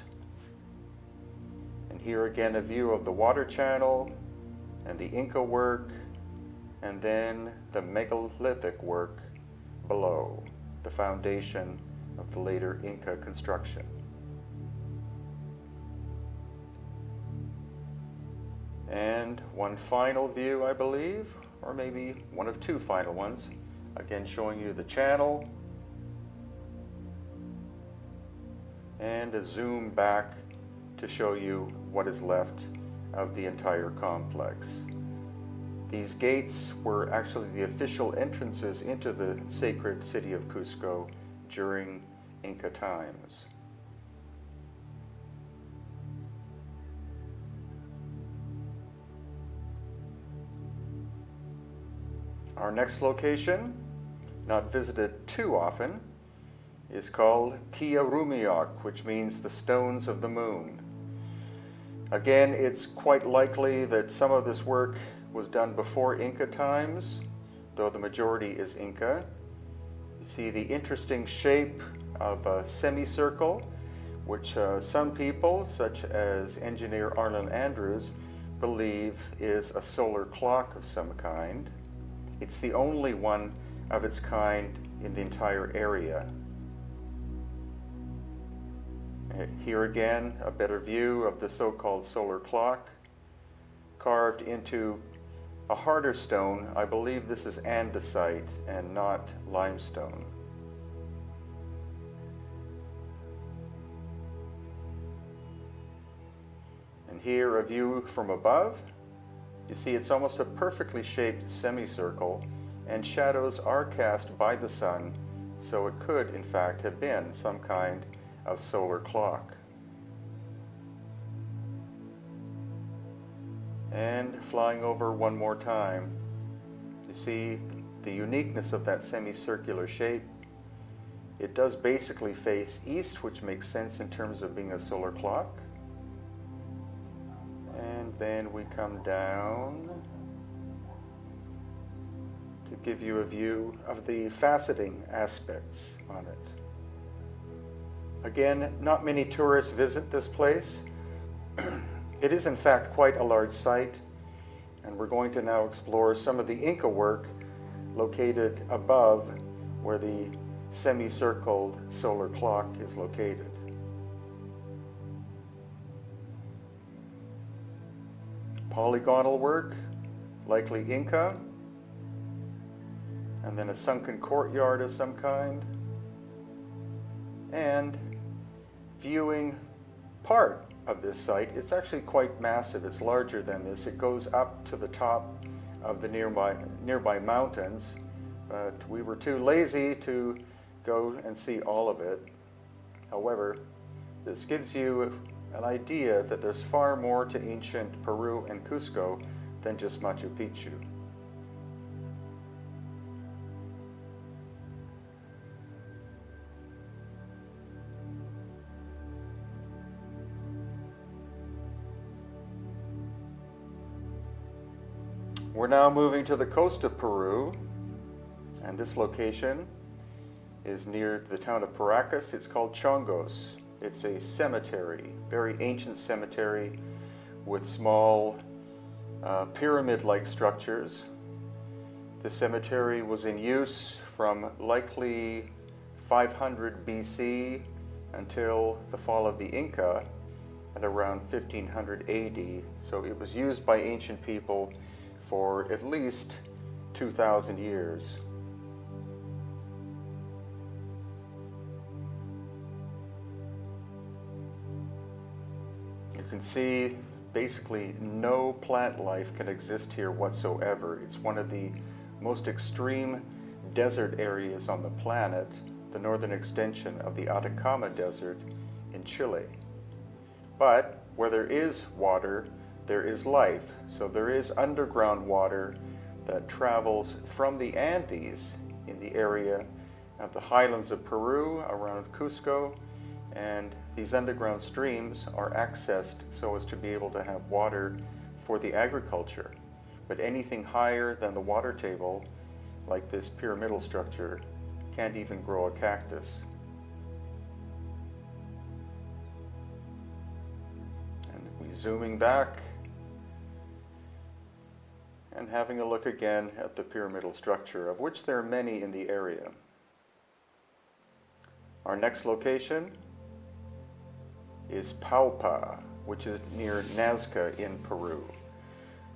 [SPEAKER 1] And here again a view of the water channel and the Inca work, and then the megalithic work below, the foundation of the later Inca construction. And one final view, I believe, or maybe one of two final ones, again showing you the channel and a zoom back to show you what is left of the entire complex. These gates were actually the official entrances into the sacred city of Cusco during Inca times. Our next location, not visited too often, is called Kiarumiok, which means the stones of the moon. Again, it's quite likely that some of this work was done before Inca times, though the majority is Inca. You see the interesting shape of a semicircle, which some people, such as engineer Arlen Andrews, believe is a solar clock of some kind. It's the only one of its kind in the entire area. Here again, a better view of the so-called solar clock, carved into a harder stone. I believe this is andesite and not limestone. And here a view from above. You see it's almost a perfectly shaped semicircle, and shadows are cast by the sun, so it could in fact have been some kind of solar clock. And flying over one more time, you see the uniqueness of that semicircular shape. It does basically face east, which makes sense in terms of being a solar clock. And then we come down to give you a view of the faceting aspects on it. Again, not many tourists visit this place. It is in fact quite a large site, and we're going to now explore some of the Inca work located above where the semicircled solar clock is located. Polygonal work, likely Inca, and then a sunken courtyard of some kind, and viewing part of this site. It's actually quite massive. It's larger than this. It goes up to the top of the nearby mountains, but we were too lazy to go and see all of it. However, this gives you an idea that there's far more to ancient Peru and Cusco than just Machu Picchu. We're now moving to the coast of Peru, and this location is near the town of Paracas. It's called Chongos. It's a cemetery, very ancient cemetery with small pyramid-like structures. The cemetery was in use from likely 500 BC until the fall of the Inca at around 1500 AD. So it was used by ancient people for at least 2,000 years. You can see basically no plant life can exist here whatsoever. It's one of the most extreme desert areas on the planet, the northern extension of the Atacama Desert in Chile. But where there is water, there is life. So there is underground water that travels from the Andes in the area of the highlands of Peru around Cusco, and these underground streams are accessed so as to be able to have water for the agriculture. But anything higher than the water table, like this pyramidal structure, can't even grow a cactus. And we zooming back and having a look again at the pyramidal structure, of which there are many in the area. Our next location is Palpa, which is near Nazca in Peru,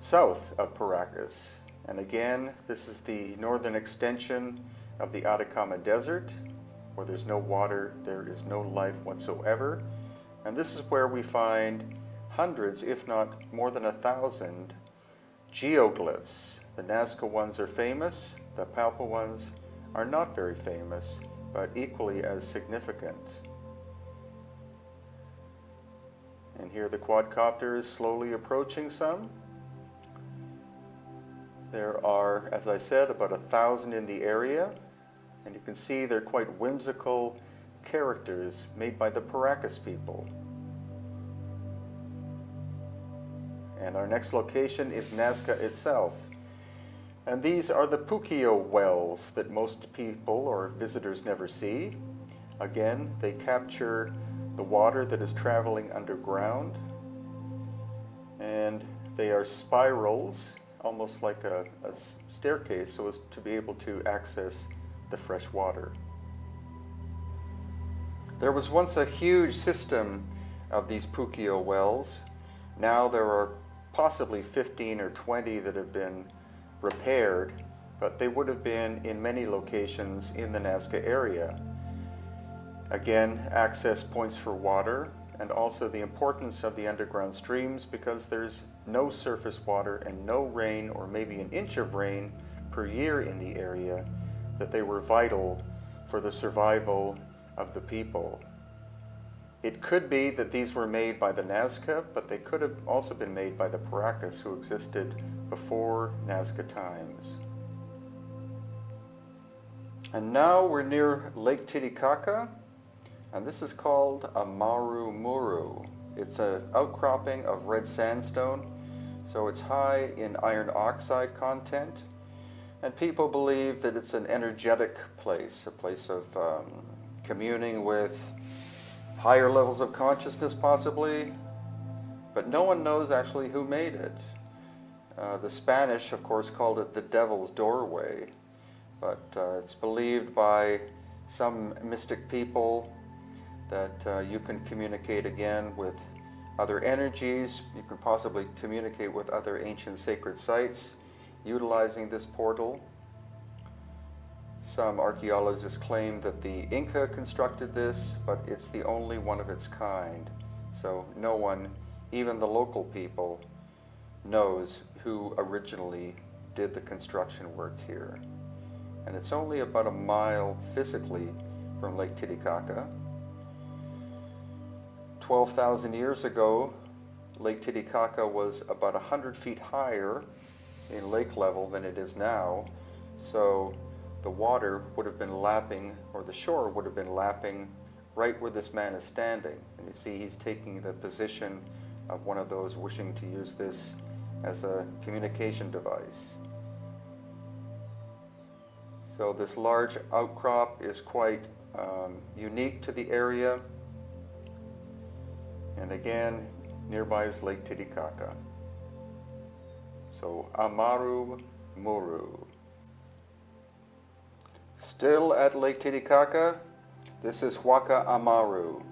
[SPEAKER 1] south of Paracas. And again, this is the northern extension of the Atacama Desert, where there's no water, there is no life whatsoever. And this is where we find hundreds, if not more than 1,000, geoglyphs. The Nazca ones are famous, the Palpa ones are not very famous, but equally as significant. And here the quadcopter is slowly approaching some. There are, as I said, about 1,000 in the area, and you can see they're quite whimsical characters made by the Paracas people. And our next location is Nazca itself. And these are the Puquio wells that most people or visitors never see. Again, they capture the water that is traveling underground. And they are spirals, almost like a staircase, so as to be able to access the fresh water. There was once a huge system of these Puquio wells. Now there are possibly 15 or 20 that have been repaired, but they would have been in many locations in the Nazca area. Again, access points for water, and also the importance of the underground streams, because there's no surface water and no rain, or maybe an inch of rain per year in the area, that they were vital for the survival of the people. It could be that these were made by the Nazca, but they could have also been made by the Paracas, who existed before Nazca times. And now we're near Lake Titicaca, and this is called a Maru Muru. It's an outcropping of red sandstone, so it's high in iron oxide content, and people believe that it's an energetic place, a place of communing with higher levels of consciousness possibly, but no one knows actually who made it. The Spanish, of course, called it the Devil's Doorway, but it's believed by some mystic people that you can communicate again with other energies. You can possibly communicate with other ancient sacred sites utilizing this portal. Some archaeologists claim that the Inca constructed this, but it's the only one of its kind. So no one, even the local people, knows who originally did the construction work here. And it's only about a mile physically from Lake Titicaca. 12,000 years ago, Lake Titicaca was about 100 feet higher in lake level than it is now. So the water would have been lapping, or the shore would have been lapping right where this man is standing. And you see he's taking the position of one of those wishing to use this as a communication device. So this large outcrop is quite unique to the area. And again, nearby is Lake Titicaca. So Amaru Muru. Still at Lake Titicaca, this is Huaca Amaru,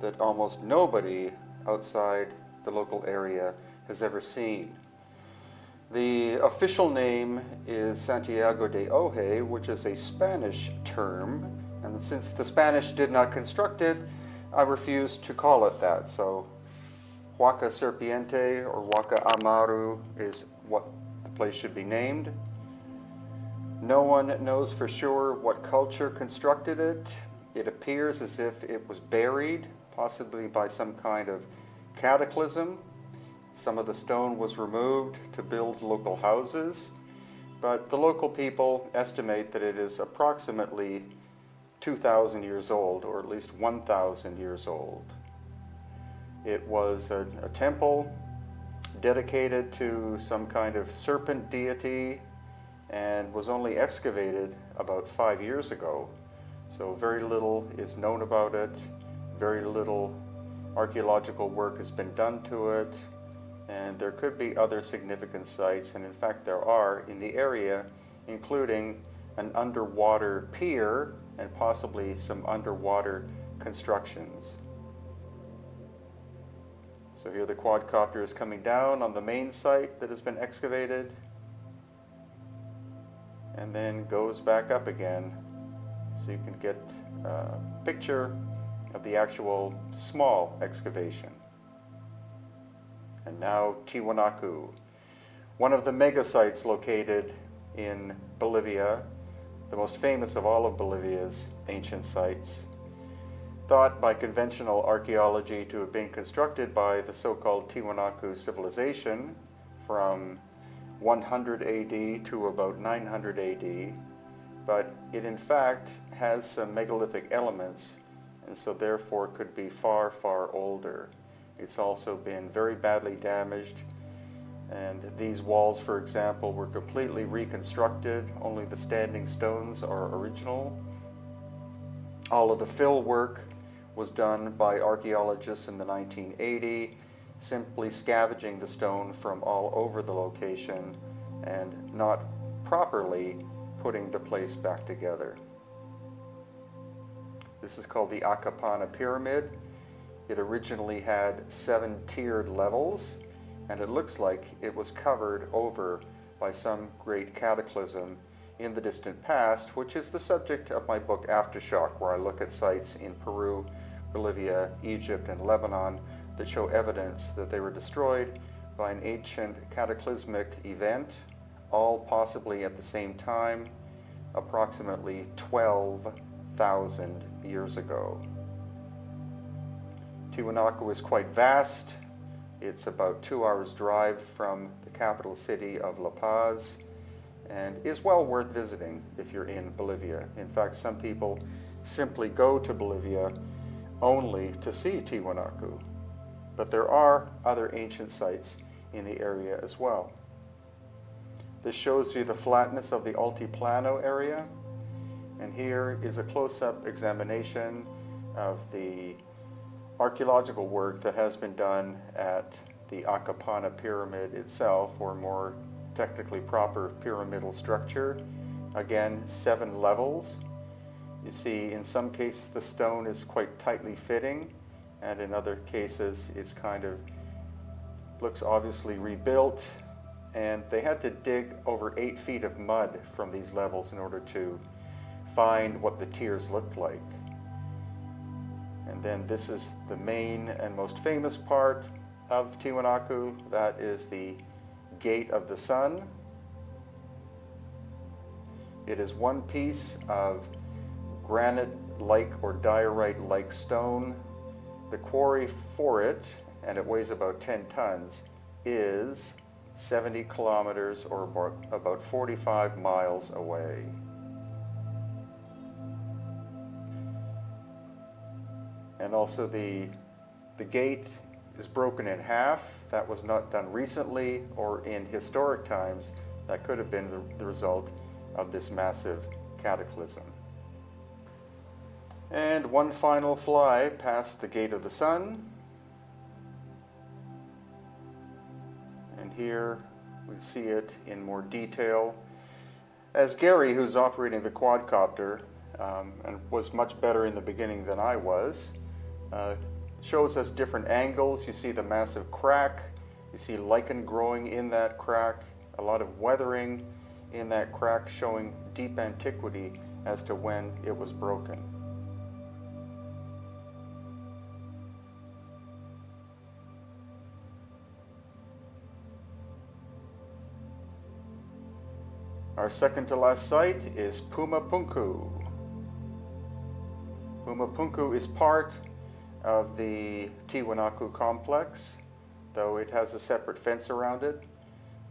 [SPEAKER 1] that almost nobody outside the local area has ever seen. The official name is Santiago de Oje, which is a Spanish term, and since the Spanish did not construct it, I refuse to call it that. So Huaca Serpiente or Huaca Amaru is what the place should be named. No one knows for sure what culture constructed it. It appears as if it was buried, possibly by some kind of cataclysm. Some of the stone was removed to build local houses, but the local people estimate that it is approximately 2,000 years old, or at least 1,000 years old. It was a temple dedicated to some kind of serpent deity and was only excavated about 5 years ago. So very little is known about it, very little archaeological work has been done to it, and there could be other significant sites, and in fact there are in the area, including an underwater pier and possibly some underwater constructions. So here the quadcopter is coming down on the main site that has been excavated and then goes back up again, so you can get a picture of the actual small excavation. And now Tiwanaku, one of the mega sites located in Bolivia, the most famous of all of Bolivia's ancient sites, thought by conventional archaeology to have been constructed by the so-called Tiwanaku civilization from 100 AD to about 900 AD, but it in fact has some megalithic elements, and so therefore could be far, far older. It's also been very badly damaged, and these walls, for example, were completely reconstructed. Only the standing stones are original. All of the fill work was done by archaeologists in the 1980s, simply scavenging the stone from all over the location and not properly putting the place back together. This is called the Acapana Pyramid. It originally had 7 tiered levels, and it looks like it was covered over by some great cataclysm in the distant past, which is the subject of my book Aftershock, where I look at sites in Peru, Bolivia, Egypt, and Lebanon that show evidence that they were destroyed by an ancient cataclysmic event, all possibly at the same time, approximately 12,000 years ago. Tiwanaku is quite vast. It's about 2 hours drive from the capital city of La Paz, and is well worth visiting if you're in Bolivia. In fact, some people simply go to Bolivia only to see Tiwanaku, but there are other ancient sites in the area as well. This shows you the flatness of the Altiplano area, and here is a close-up examination of the archaeological work that has been done at the Acapana Pyramid itself, or more technically proper pyramidal structure. Again, 7 levels. You see, in some cases the stone is quite tightly fitting, and in other cases it's kind of looks obviously rebuilt, and they had to dig over 8 feet of mud from these levels in order to find what the tiers looked like. And then this is the main and most famous part of Tiwanaku. That is the Gate of the Sun. It is one piece of granite-like or diorite-like stone. The quarry for it, and it weighs about 10 tons, is 70 kilometers or about 45 miles away. And also the gate is broken in half. That was not done recently or in historic times. That could have been the result of this massive cataclysm. And one final fly past the Gate of the Sun. And here we see it in more detail. As Gary, who's operating the quadcopter, and was much better in the beginning than I was, shows us different angles. You see the massive crack. You see lichen growing in that crack, a lot of weathering in that crack showing deep antiquity as to when it was broken. Our second to last site is Puma Punku. Puma Punku is part of the Tiwanaku complex, though it has a separate fence around it.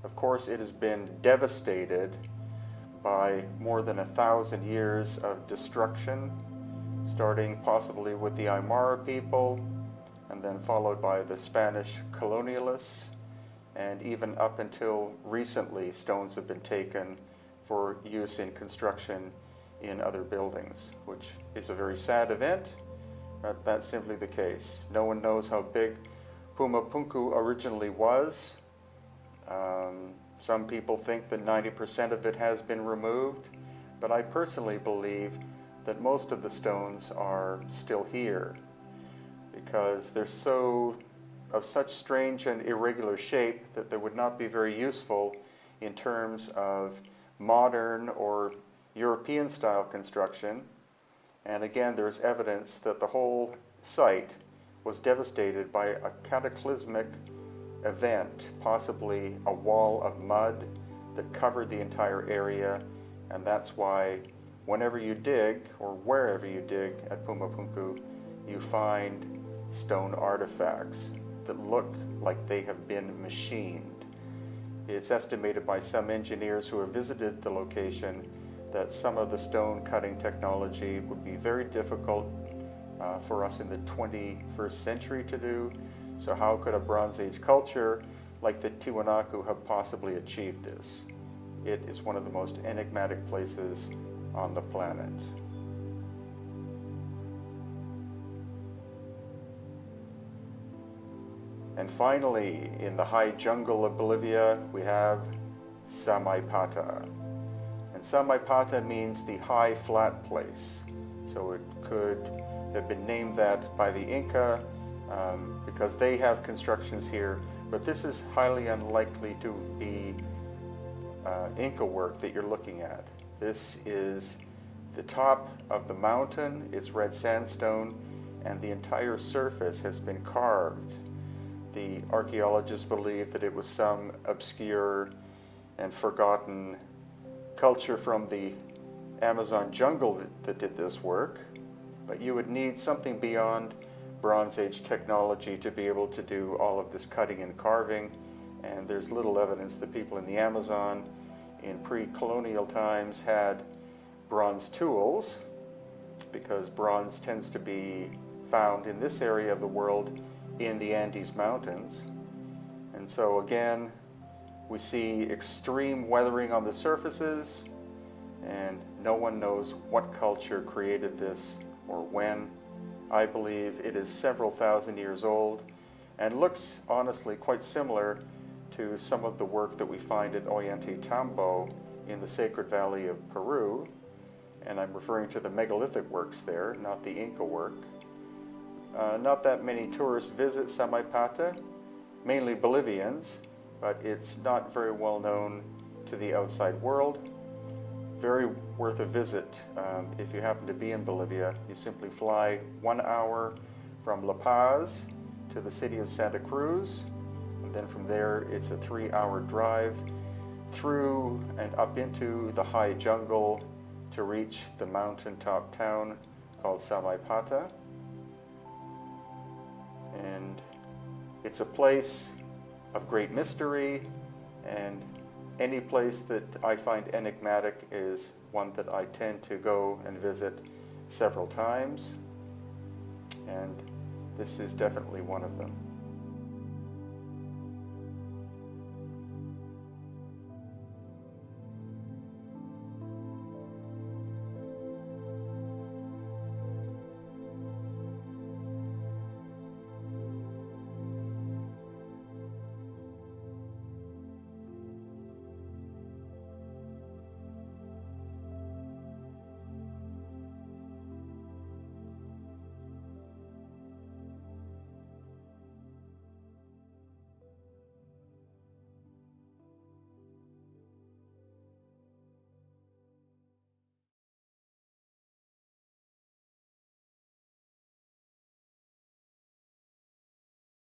[SPEAKER 1] Of course, it has been devastated by more than 1,000 years of destruction, starting possibly with the Aymara people, and then followed by the Spanish colonialists, and even up until recently, stones have been taken for use in construction in other buildings, which is a very sad event, but that's simply the case. No one knows how big Puma Punku originally was. Some people think that 90% of it has been removed, but I personally believe that most of the stones are still here because they're of such strange and irregular shape that they would not be very useful in terms of modern or European style construction. And again, there's evidence that the whole site was devastated by a cataclysmic event, possibly a wall of mud that covered the entire area, and that's why whenever you dig, or wherever you dig at Puma Punku, you find stone artifacts that look like they have been machined. It's estimated by some engineers who have visited the location that some of the stone cutting technology would be very difficult for us in the 21st century to do. So how could a Bronze Age culture like the Tiwanaku have possibly achieved this? It is one of the most enigmatic places on the planet. And finally, in the high jungle of Bolivia, we have Samaipata. And Samaipata means the high flat place. So it could have been named that by the Inca because they have constructions here, but this is highly unlikely to be Inca work that you're looking at. This is the top of the mountain, it's red sandstone, and the entire surface has been carved. The archaeologists believe that it was some obscure and forgotten culture from the Amazon jungle that did this work, but you would need something beyond Bronze Age technology to be able to do all of this cutting and carving, and there's little evidence that people in the Amazon in pre-colonial times had bronze tools, because bronze tends to be found in this area of the world in the Andes Mountains. And so again, we see extreme weathering on the surfaces, and no one knows what culture created this or when. I believe it is several thousand years old and looks honestly quite similar to some of the work that we find at Ollantaytambo in the Sacred Valley of Peru. And I'm referring to the megalithic works there, not the Inca work. Not that many tourists visit Samaipata, mainly Bolivians, but it's not very well known to the outside world. very worth a visit if you happen to be in Bolivia. You simply fly 1 hour from La Paz to the city of Santa Cruz, and then from there it's a 3-hour drive through and up into the high jungle to reach the mountaintop town called Samaipata. And it's a place of great mystery, and any place that I find enigmatic is one that I tend to go and visit several times, and this is definitely one of them.